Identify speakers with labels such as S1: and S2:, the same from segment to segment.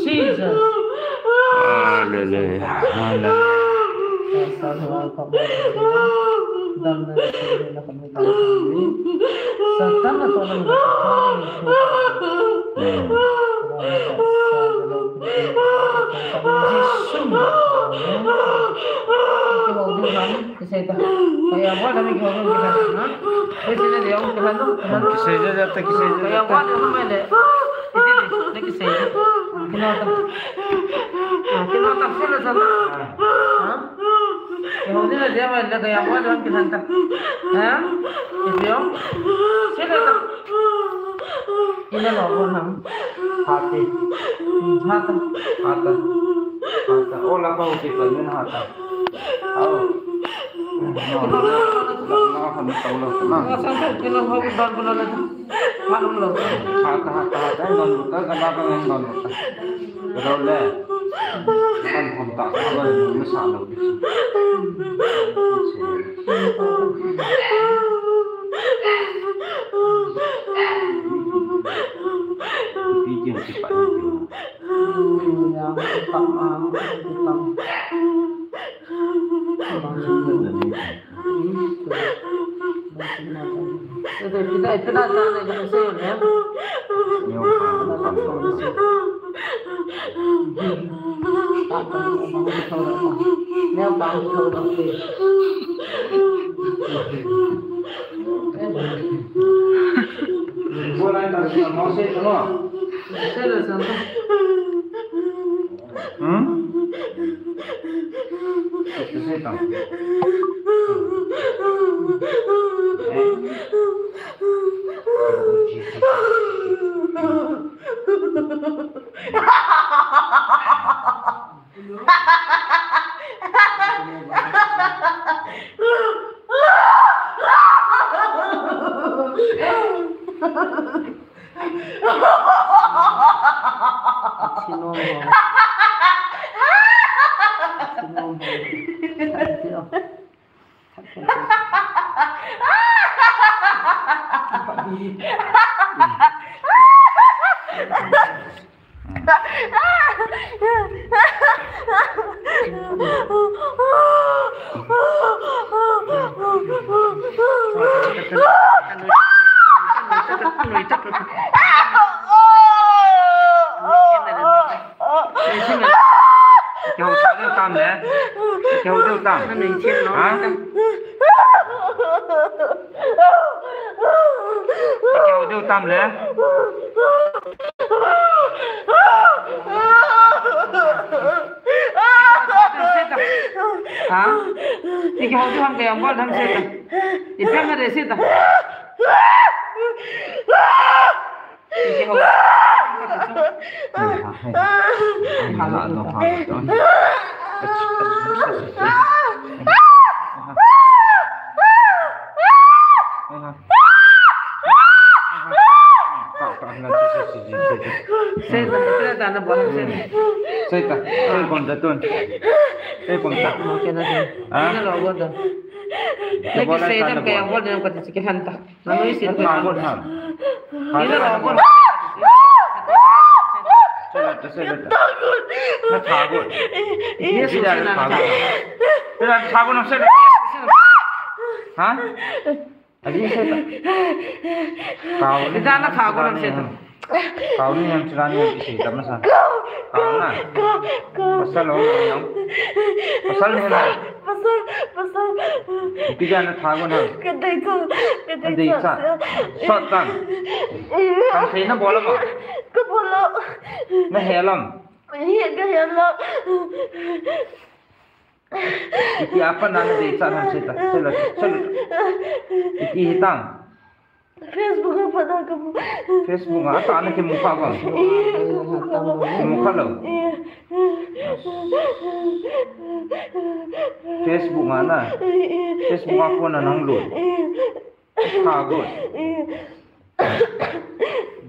S1: Jesus.
S2: Hallelujah. apa nama di sana cerita? Iki hitam.
S1: Facebook apa dah kamu?
S2: Facebook apa anak ke muka bang? Muka lo. Facebook na. Facebook ako na nang load. Kagot.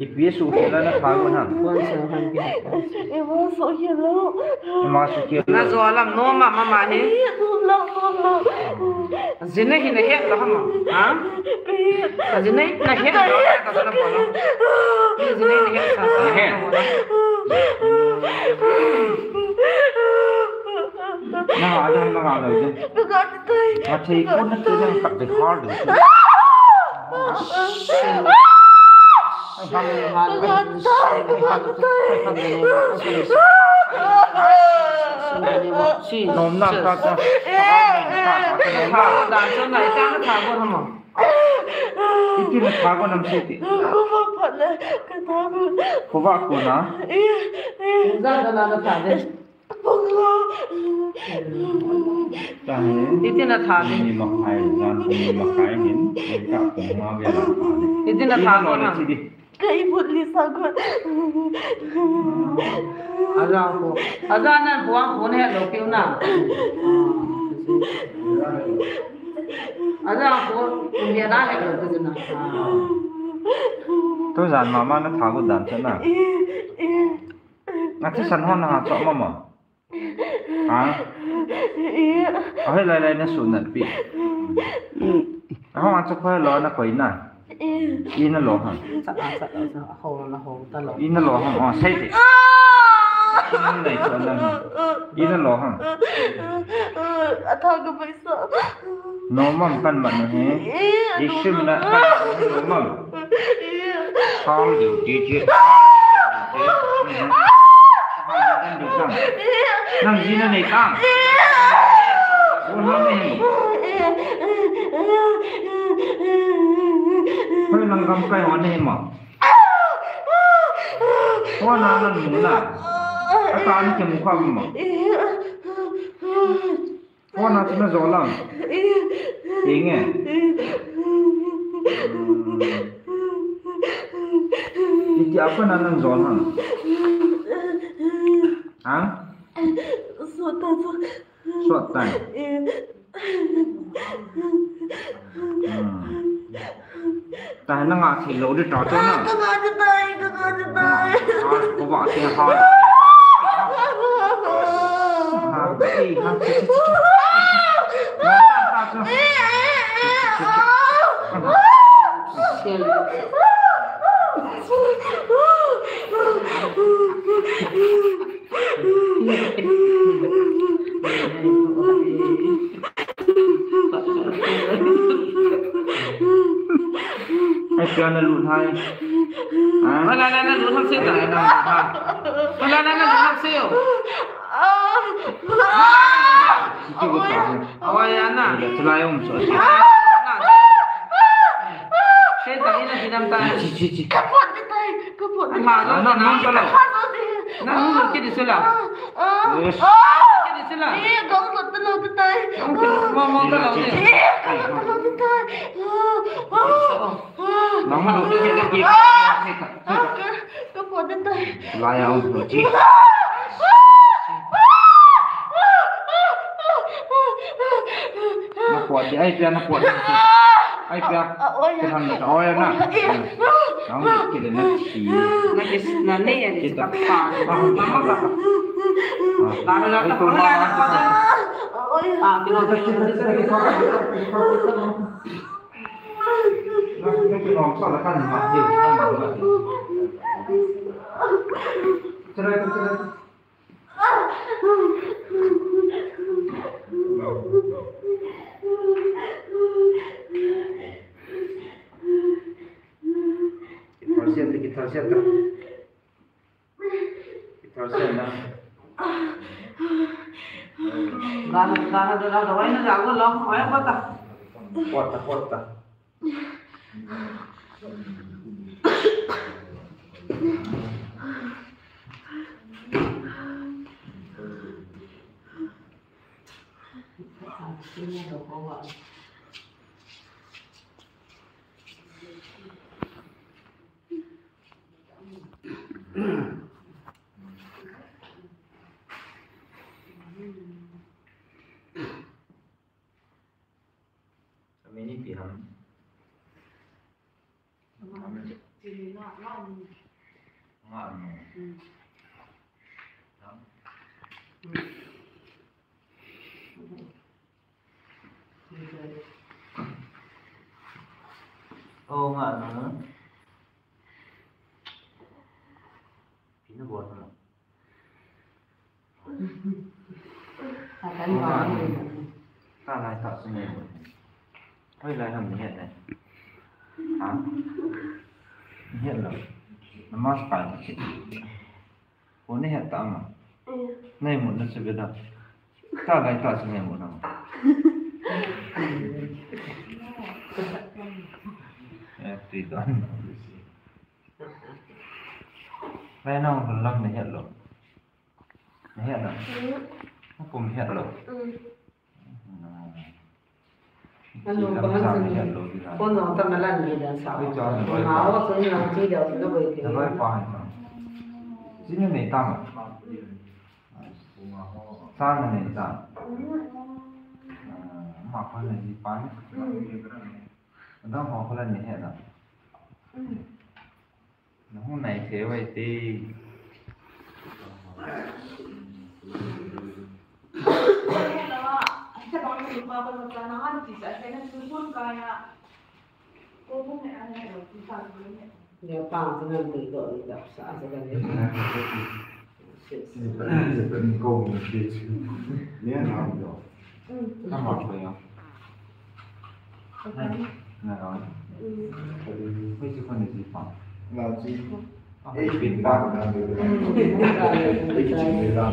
S2: DPS ukila na kagot na.
S1: Masuk hello.
S2: Masuk kilo.
S3: Na zo alam no mama he.
S1: Tolong.
S3: Zine hi na he lo hama. Ha? Zine na he lo ka sana bola. Zine na he sa sa.
S2: He. Na ada na ngala je. Macam ikut na tu yang kat record. Nom nak tak.
S3: Dan so na itang na thago hama.
S2: Itu na thago nam seti. Kuba ko na.
S3: Za da na thade. Itu na thade.
S2: Ini makai dan ini makai hin. Kita pernah biar.
S3: Itu na thago na.
S1: Kay putli sagot.
S3: Aza na buang phone he lo kiu na. Aza ko dia na he lo kiu na.
S2: Tu zan mama na thago dan sana. Nanti san hon na sok mama. Ha? Ahai lai na sunat pi. Ahong acha phai lo na koi na. Ina lo han.
S3: Sa ho ta lo.
S2: Ina lo han. Oh, sai de. Ina nei so na. Ina lo han.
S1: Athago paisa.
S2: No mam kan man no he. Ishim na kan no mam. Hal du ji ji. Nang zina nei kang. Oh, nang nei. Hơi năng găm cây hoa này mà hoa nào là đúng là cái ta nó chém khoa mà hoa nào thì nó gió lắm ý nghe thì apa nanang gió hả hả suat tay tại nó ngã thì lỗ đi trò cho nó có vợ thì hỏi cái gì hả hay kia nó lụn hay
S3: Wala na lun ham siyo ta. Wala na lun ham siyo.
S2: Itu betul.
S3: Awayan na.
S2: Selain umso.
S3: Saya tak ina dinam ta.
S2: Cici.
S1: Kapot na tayo. Kapot na.
S3: Mahal
S2: Ano nang pala?
S3: Na nung kidi sila.
S2: Yes.
S3: Kidi sila.
S1: Kapot na tayo.
S3: Mo ta law ni.
S1: Kapot na tayo.
S2: Nang mo kita lagi.
S1: Kapot na tayo.
S2: Layan umso. Cici. Nakuat dia, ay pia nakuat. Ay pia. Tuhan na. Oh ya na. Nang kita na si.
S3: Nagis na ni ya di pa. Mama ba. Lalo na
S2: Ito
S3: ta.
S2: mga
S3: Tinawag ko
S2: Nagkinom sa lakan mahal. Cerai. Kita siap.
S3: Gana dawai na jago lo hoya pata.
S2: Porta. gì hả ngon ô ngon nữa thì nó buồn không ta lại tạo sinh này hơi lại hầm hiện này hả hiện rồi nó mát phải vốn này hiện tạo mà này một nó sẽ biết đâu ta lại tạo sinh này một nào tùy toán đây nó còn lâm này hiện rồi nó hiện rồi nó cùng hiện rồi
S3: con nó tao nói là gì đó sao nó có cái nào chỉ điều nó về thì
S2: nó vai phải chỉ như này tăng sang này tăng mặc cái này gì phải nó họ có lần này hết rồi nó hôm nay thế vậy thì
S3: nếu bằng thì nên bị đội đọc xã sẽ gần đến
S4: เป็นโกงดิชเนี่ยเราเดี๋ยว
S2: nó mọt rồi không này rồi mấy chú con này gì phải
S4: เราจริงไอ้ปิดบ้านนะเดี๋ยวไอ้จริงเลยนะ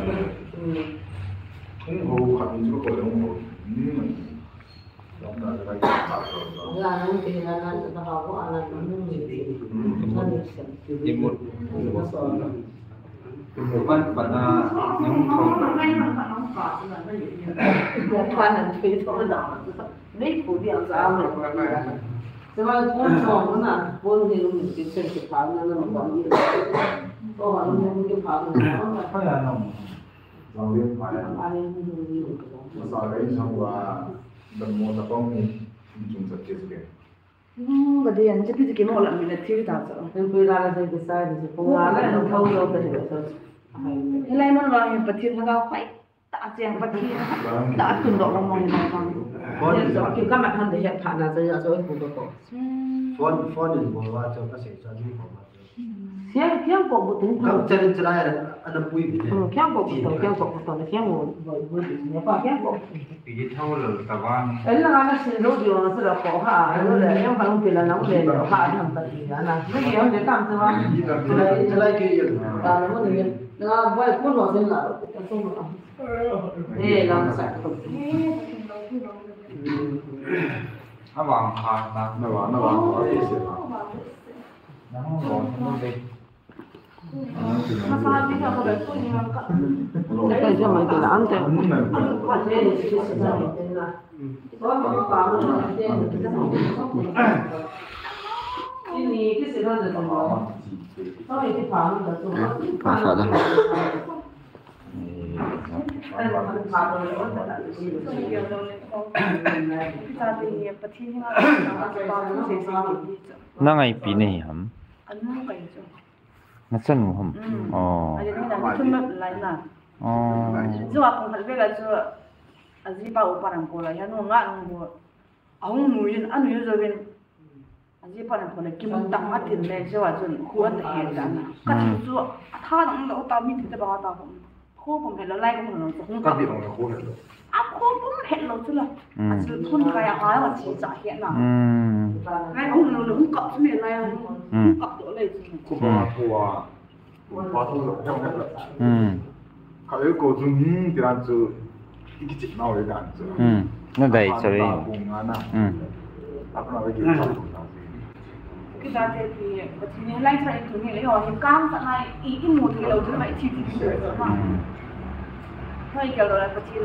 S4: โอ้ขับอยู่ก็ยังโอ้นี่มันต้องการอะไรกัน
S3: là nó thì là nó họ có anh là nó nhiều gì nó nhiều sự
S2: thì một
S3: nó sợ
S2: bạn bạn những thầu
S3: quan là thuế thôi đó đấy phủ điện ra mình thế mà vốn tròn nó là vốn thì mình chỉ xây dựng phá nó là còn gì có họ nó cái phá nó
S2: phải là nồng
S4: เราเรียนไป
S3: ai cũng gì
S4: ภาษาไทยช่างว่าดำมอตะป้องจุ่มสัจเจสเก
S1: Và đi ăn chắc cái một lần mình là thiếu tạo rồi.
S3: nên bây giờ là cái sai thì cũng là nó không đâu thì được
S1: Thế này nó là bật thiên cao phải tạ chèn bật thiên đã từng độ lòng mong này còn.
S3: nên rồi kiểu các bạn thân thì hiện tại là bây giờ rồi cũng được rồi
S5: ฟ้อนอยู่บอกว่าเจ้าเกษตรจะยุ่งของมัน
S3: khéo cổ một tính
S5: ก็
S3: thôi
S5: จะได้อันนั้นปุ้ยไปเลย
S3: khéo cổ một tuần khéo một với nếu mà khéo cổ
S2: thì thâu là tà văn
S3: ấy là nó sẽ rốt điều nó sẽ là cổ hạ nó để em phải không thì là nó để cổ hạ làm bật gì đó là cái gì em để làm cho nó
S5: จะได้กี่อย่าง
S3: nó mới được nó với cuốn vào trên là cái xong rồi đây làm sạch không
S2: nó bằng khai ta
S4: ระหว่างขอที่เสีย
S2: nó không gọi nó đi
S1: Mà sao đi theo cái đấy tôi nhiều cả.
S3: cái cho mày tự làm thế
S4: นั่นแหละ
S3: đây là cái sự này đây là có một cái nó là cái cái sự đó là cái đó nó là cái phá nó là cái phá đó đây là cái phá đó là
S1: Ta đi bật thiên nó còn sẽ
S2: nó ngay bị này hầm
S1: ăn nó vậy rồi.
S2: nó chân ngủ hầm
S1: À đây là chúng nó lại là. Dù à cũng phải biết là dù à gì bảo bạn làm cô là nó ngã nó ông nuôi ăn nuôi rồi bên à gì bạn làm cô là kim tăng mắt tiền lên dù à dù khuôn để hiện ra cái thứ dù thà nó đâu tao mình thì bảo tao không khôผมเห็นแล้วไล่ก็เหมือนเราจะคง
S4: ก็ดีของเขาเลย
S1: อ่ะโคผมเห็นเราจะละอ่ะจะทุนกายหายว่าชีจะเห็นน่ะไล่ก็เหมือนเราหลงเกาะที่มีอะไรเกาะตัวเลย
S4: คุปมาทัวพอทัวร์ยังไงล่ะเขาเรียกโกจุงที่ร้านจูอีกจิตน่าเลยร้านจู
S2: nó đầy cho đi
S4: ปูงานะรับมาไปกินข้าว
S1: cái đó thì bật thiên lại chạy tụi mình lấy rồi thì cam tận này ý cái một thì đầu thứ bảy chỉ được rồi mà thôi kiểu rồi bật thiên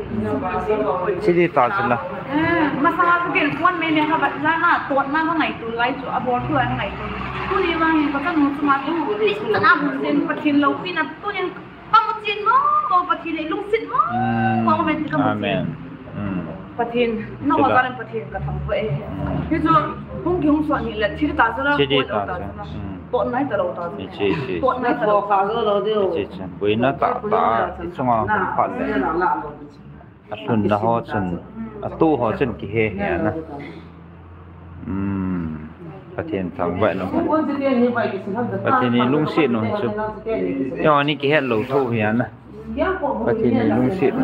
S2: chỉ đi tao chứ là
S1: mà sao cái kiện quan mấy này các bạn ra mà tuột mang cái này tụi lấy chỗ abort tụi cái này tụi đi vào có các nút mà tụi đi tụi ăn trên bật thiên lâu khi nào tụi nhân băng bật thiên mà bật thiên này lung xịt mà băng bên cái bật thiên ประเทศนอกจากนั้นประเทศก็ทำไปที่จะห้องที่ห้องส่วนนี้แหละที่ตาจะละปนไหนแต่เราตาปนไหนแต่เราขาเราเดียว
S2: Vì nó tạo xong rồi cũng phạt đấy Xuân là họ chân tu họ chân kỳ hề hẻ nè Và thiên thằng vậy nó Và thiên này lung xịn rồi chứ Nhưng mà ní kỳ hẻ lẩu thô hẻ nè Và thiên này lung xịn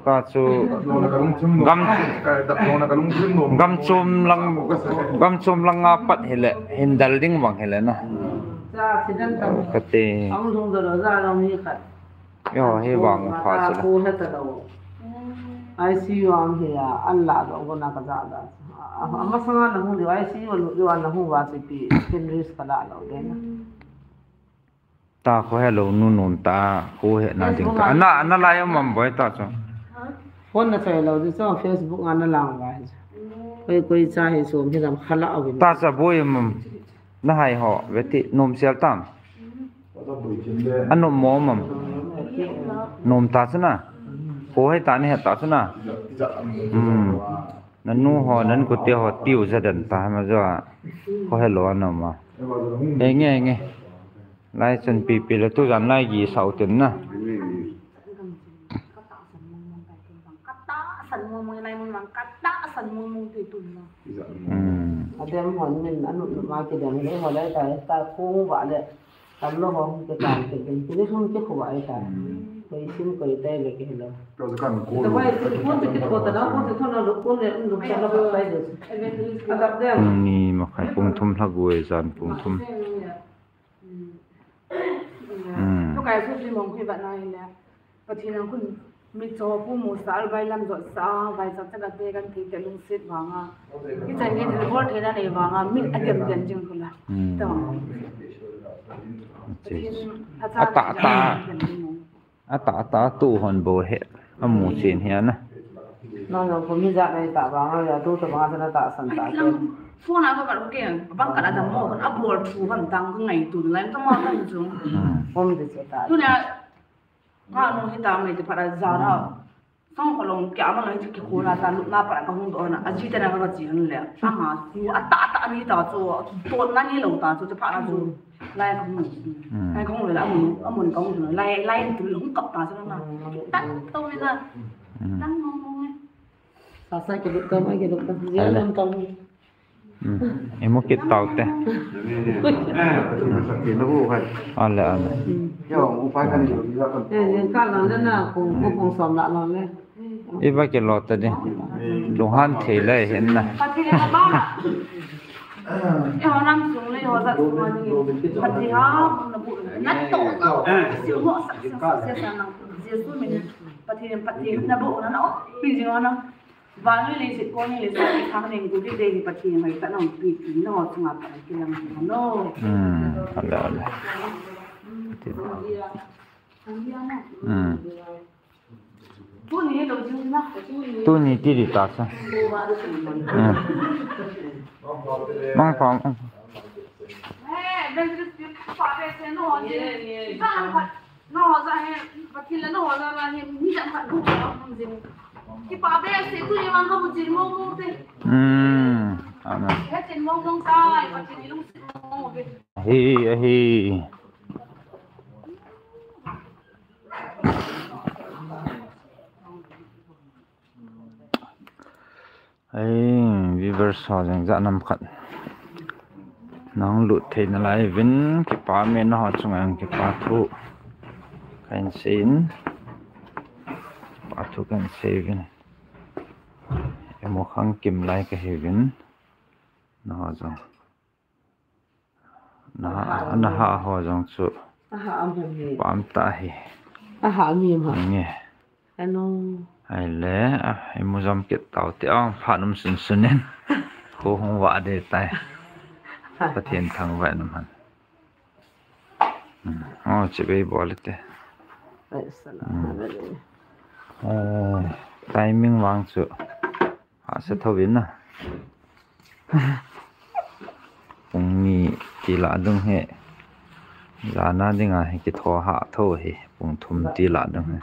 S2: Có chú Găm chôm lăng bắt hệ lệ Hình đal đinh bằng hệ lệ nè Cái tê Yo, hy vọng phá sẽ là
S3: ICU am he Allah do gona ka za da amma sanga na hu de ICU lo na hu wa se pi kin risk kala lo de na
S2: ta ko hello nu nun ta ko he na ding ta ana la yam mam boy ta cho
S3: phone na sai lo de so Facebook ana lang wa koi cha he som he dam khala awin
S2: ta sa boy mam na hai ho veti nom sel tam anom mo mam nom ta sana ko hai ta ni ha ta sana nan nu ho nan ko te ho tiu za dan ta ma zo ko hello na ma nghe lai chân pi pi là tôi dám lai gì sáu tiếng nè
S3: Adem hon min anu ma ke dem le ho lai ta khu wa le tam lo ho ke tam ke ke sun ke khu wa ai ta koi sim koi tai le ke lo to wai ko te ko ta na ko te thona lo ko le lu ta lo pai de adap dem
S2: ni ma khai pung thum la goi zan pung thum
S1: ทุกการพูดที่มองคุยแบบนั้นเลยประเทศนั้นคุณมีโจผู้มูสาวใบลำจดสาวใบสัตว์กันเตะกันที่จะลุงเสร็จวางอ่ะที่จะมีที่พูดที่นั่นเองวางอ่ะมีอันเดียวกันจริงคุณล่ะแต่
S2: ตาตู้หอนโบเหตุหมูเสียนเฮียนะ
S3: น้องผมมีจะในตาบางอะไรตู้ตาบางจะตาสันตา
S1: พวกนั้นเขาแบบโอเคบางกระดาษดำโม่กันอัพโหลดถูกันตังก็ไงตุนแล้วต้องมาตั้งจุง
S3: ผมจะเจตา
S1: ทุกเนี่ยว่าน้องที่ตามเลยจะพาราจาระต้องขลงแก้วมันเลยจะกี่คนละตาลุกหน้าปากก็คงโดนอ่ะอาชีพแต่ละก็จีนเลยตั้งหาตัวตานี่ตาตัวนั่นนี่หลงตาจะพาราจูไล่ของหนูไล่ของหนูแล้วเอาหมุนของหนูไล่ตัวหลงกับตาใช่ไหมตั้งตัวนี่นะตั้งมองไง
S3: สายกระดูกก็ไม่กระดูกก็เยอะเริ่มตรง
S2: em muốn kết tàu thế ala ít vài cái lọt đấy đúng han thế này hiện nay
S1: họ nằm xuống lấy họ giật xuống thì bắt thì họ nhát tổ siêu họ sẽ sang nào siêu xuống mình bắt thì là bộ nó vì gì nó và người lấy sự coi như lấy sự thằng này cũng biết đây thì bắt thì mày tận lòng bị nó chung ngập lại kia làm nó
S2: ala tu ni ti di ta sa mang phong
S1: nó ra bắt thì là nó ra là như chẳng hạn không cái bà bé sẽ cứ đi mang một chuyện mông mông thế cái chuyện mông mông sai và chuyện lung mông
S2: hi viewers họ dành dã nằm khẩn nóng lụt thì nó lại vĩnh cái bà mẹ nó họ chung ăn cái bà thu cảnh xin bà thu cảnh xin em một khăn kìm lại cái hệ vĩnh nó rồi nó hạ họ dòng sự bám tay
S3: hạ mềm hả
S2: nghe
S3: anh
S2: hay lẽ em mua dòng kết tàu tiêu phản âm sân nên cô không vạ để tay phát hiện thằng vậy nằm hẳn chị bé bỏ lên đây timing vàng sự họ sẽ thâu biến à cũng nghĩ chỉ là đừng hệ giá na đi ngay cái thò hạ thâu hệ cũng thùng chỉ là đừng hệ